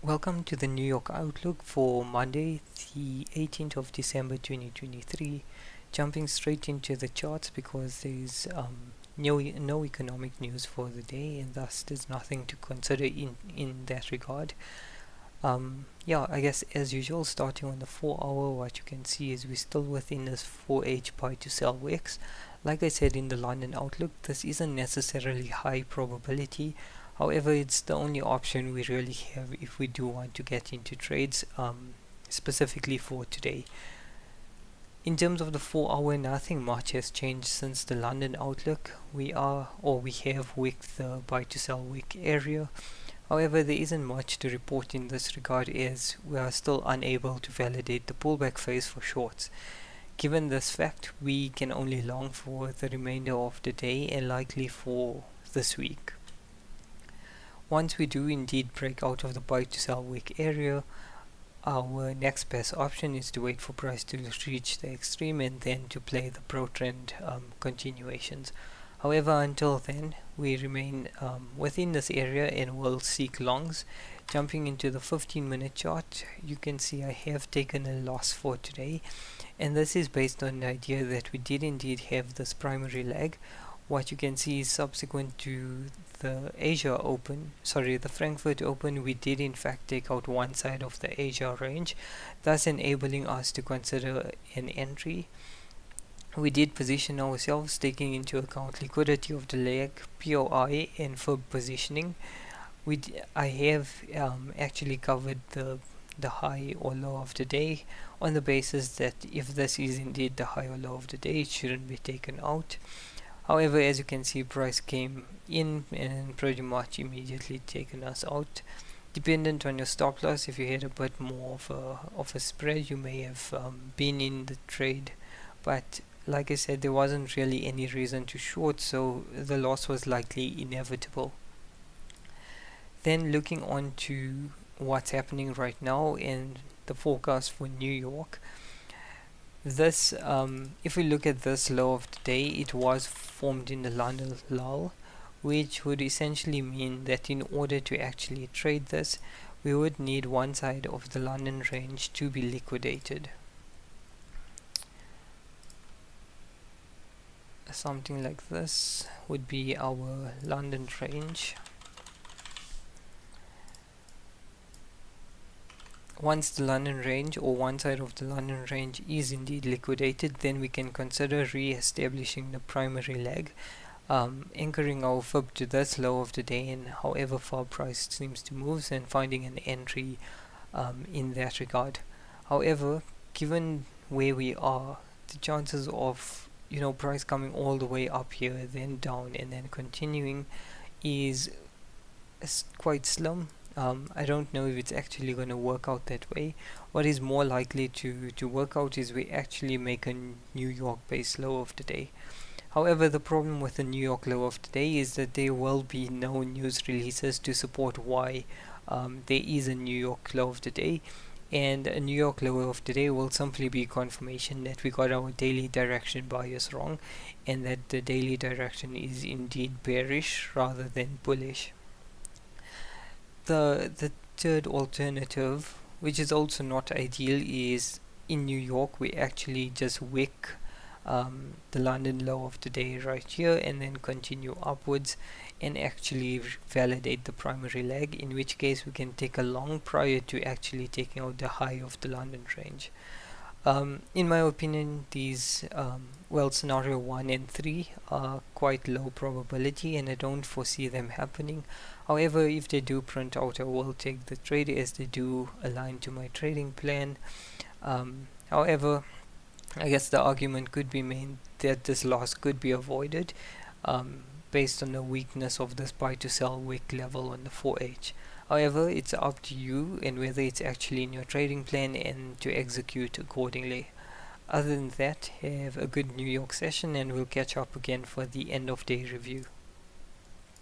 Welcome to the New York Outlook for Monday, the 18th of December 2023. Jumping straight into the charts because there's no economic news for the day, and thus there's nothing to consider in that regard. Yeah, I guess as usual, starting on the 4 hour, what you can see is we're still within this 4H buy to sell wicks. Like I said in the London Outlook, this isn't necessarily high probability. However, it's the only option we really have if we do want to get into trades, specifically for today. In terms of the 4 hour, nothing much has changed since the London Outlook. We have wicked the buy to sell wick area. However, there isn't much to report in this regard as we are still unable to validate the pullback phase for shorts. Given this fact, we can only long for the remainder of the day and likely for this week. Once we do indeed break out of the buy to sell wick area, our next best option is to wait for price to reach the extreme and then to play the pro trend continuations. However, until then, we remain within this area and will seek longs. Jumping into the 15-minute chart, you can see I have taken a loss for today, and this is based on the idea that we did indeed have this primary leg. What you can see is subsequent to the Frankfurt Open, we did in fact take out one side of the Asia range, thus enabling us to consider an entry. We did position ourselves taking into account liquidity of the leg, POI, and FIB positioning. I have actually covered the high or low of the day on the basis that if this is indeed the high or low of the day, it shouldn't be taken out. However, as you can see, price came in and pretty much immediately taken us out. Dependent on your stop loss, if you had a bit more of a spread, you may have been in the trade, but like I said, there wasn't really any reason to short, so the loss was likely inevitable. Then looking on to what's happening right now in the forecast for New York. This, if we look at this low of the day, it was formed in the London lull, which would essentially mean that in order to actually trade this, we would need one side of the London range to be liquidated. Something like this would be our London range. Once the London range or one side of the London range is indeed liquidated, then we can consider re-establishing the primary leg, anchoring our FIB to this low of the day and however far price seems to move, and finding an entry in that regard. However, given where we are, the chances of price coming all the way up here, then down, and then continuing is quite slim. I don't know if it's actually going to work out that way. What is more likely to work out is we actually make a New York base low of the day. However, the problem with the New York low of the day is that there will be no news releases to support why there is a New York low of the day, and a New York low of the day will simply be confirmation that we got our daily direction bias wrong and that the daily direction is indeed bearish rather than bullish. The third alternative, which is also not ideal, is in New York we actually just wick the London low of the day right here and then continue upwards and actually validate the primary leg, in which case we can take a long prior to actually taking out the high of the London range. In my opinion, these scenario 1 and 3 are quite low probability and I don't foresee them happening. However, if they do print out, I will take the trade as they do align to my trading plan. However, I guess the argument could be made that this loss could be avoided based on the weakness of this buy to sell wick level on the 4H. However, it's up to you and whether it's actually in your trading plan and to execute accordingly. Other than that, have a good New York session and we'll catch up again for the end of day review.